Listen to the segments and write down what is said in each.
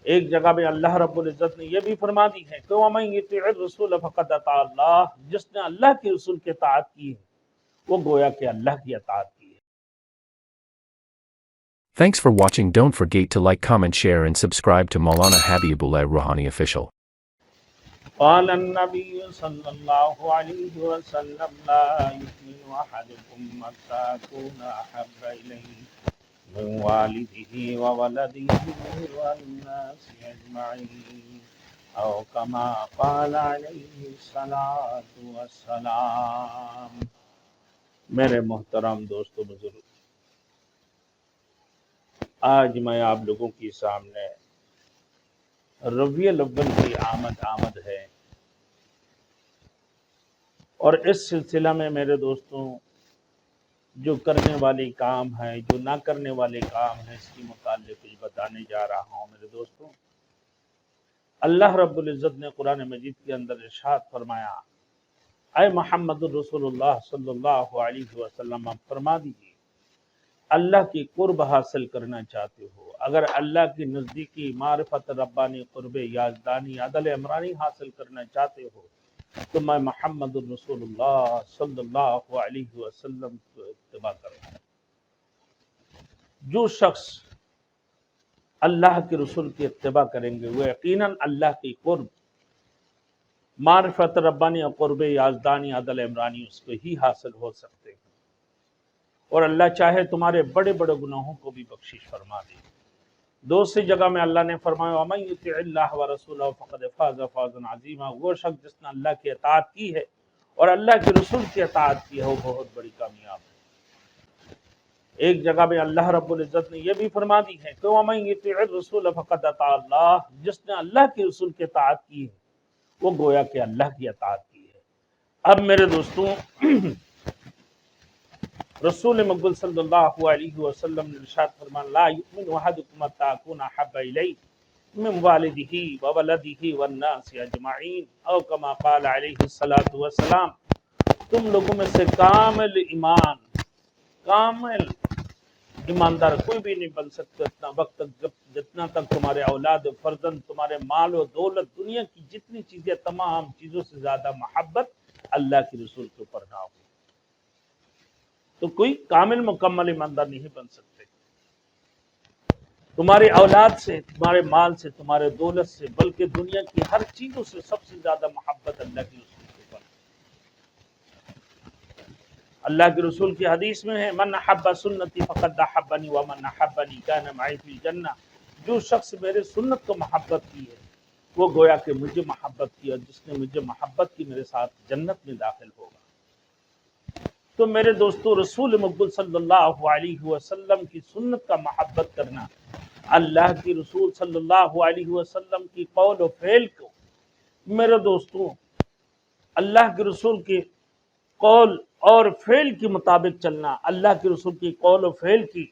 ایک جگہ میں اللہ رب العزت نے یہ بھی فرما دی ہے کہ وَمَن يُطِعِ الرَّسُولَ فَقَدْ أَطَاعَ اللَّهَ، جس نے اللہ کے رسول کی اطاعت کی ہے وہ گویا کہ اللہ کی اطاعت کی ہے۔ Thanks for watching. Don't forget to like, comment, share and subscribe to Maulana Habibullah Rouhani Official. قال النبي صلى الله عليه وسلم لا يؤمن أحدكم حتى أكون أحب إليه من والده وولده والناس أجمعين أو كما قال عليه الصلاة والسلام۔ میرے محترم دوستو بزرگ، آج میں آپ لوگوں کے سامنے ربیع الاول کی آمد ہے، اور اس سلسلہ میں میرے دوستوں جو کرنے والے کام ہیں، جو نہ کرنے والے کام ہیں، اس کے متعلق کچھ بتانے جا رہا ہوں۔ میرے دوستوں، اللہ رب العزت نے قرآن مجید کے اندر ارشاد فرمایا، اے محمد الرسول اللہ صلی اللہ علیہ وسلم، آپ فرما دیجیے اللہ کی قرب حاصل کرنا چاہتے ہو، اگر اللہ کی نزدیکی، معرفت ربانی، قرب یازدانی، عدل عمرانی حاصل کرنا چاہتے ہو تو میں محمد الرسول اللہ صلی اللہ علیہ وسلم کو اتباع کروں۔ جو شخص اللہ کے رسول کی اتباع کریں گے وہ یقیناً اللہ کی قرب، معرفت ربانی اور قرب یازدانی، عدل عمرانی اس کو ہی حاصل ہو سکتے ہیں، اور اللہ چاہے تمہارے بڑے بڑے گناہوں کو بھی بخشش فرما دے۔ دوسری جگہ میں اللہ نے فرمایا وَمَن يُطِعِ اللَّهَ وَرَسُولَهُ فَقَدْ فَازَ فَوْزًا عَظِيمًا، وہ شخص جس نے اللہ کی اطاعت کی ہے اور اللہ کے رسول کی اطاعت کی ہے وہ بہت بڑی کامیاب ہے۔ ایک جگہ میں اللہ رب العزت نے یہ بھی فرما دی ہے کہ وَمَن يُطِعِ الرَّسُولَ فَقَدْ أَطَاعَ اللَّهَ، جس نے اللہ کے رسول کی اطاعت کی ہے وہ گویا کہ اللہ کی اطاعت کی ہے۔ اب میرے دوستوں، رسول مقبول صلی اللہ علیہ وسلم نے ارشاد فرمایا لا یؤمن احدکم حتی اکون احب الیہ من والدہ وولدہ والناس اجمعین او کما قال علیہ الصلاۃ والسلام، تم لوگوں میں سے کامل ایماندار کوئی بھی نہیں بن سکتا اتنا وقت تک جتنا تک تمہارے اولاد و فرزند، تمہارے مال و دولت، دنیا کی جتنی چیزیں، تمام چیزوں سے زیادہ محبت اللہ کے رسول کے اوپر نہ ہو، تو کوئی کامل مکمل ایماندار نہیں بن سکتے۔ تمہاری اولاد سے، تمہارے مال سے، تمہارے دولت سے، بلکہ دنیا کی ہر چیزوں سے سب سے زیادہ محبت اللہ کے رسول کے اوپر۔ اللہ کے رسول کی حدیث میں ہے من احب سنتی فقد احبنی ومن احبنی کان معی فی الجنہ، جو شخص میرے سنت کو محبت کی ہے وہ گویا کہ مجھے محبت کی، اور جس نے مجھے محبت کی میرے ساتھ جنت میں داخل ہوگا۔ تو میرے دوستو، رسول مقبول صلی اللہ علیہ وسلم کی سنت کا محبت کرنا، اللہ کی رسول صلی اللہ علیہ وسلم کی قول و فعل کو، میرے دوستو، اللہ کے رسول کی قول اور فعل کے مطابق چلنا، اللہ کے رسول کی قول و فعل کی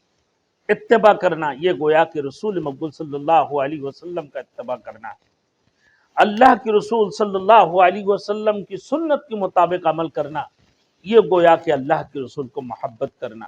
اتباع کرنا، یہ گویا کہ رسول مقبول صلی اللہ علیہ وسلم کا اتباع کرنا ہے۔ اللہ کے رسول صلی اللہ علیہ وسلم کی سنت کے مطابق عمل کرنا، یہ گویا کہ اللہ کے رسول کو محبت کرنا۔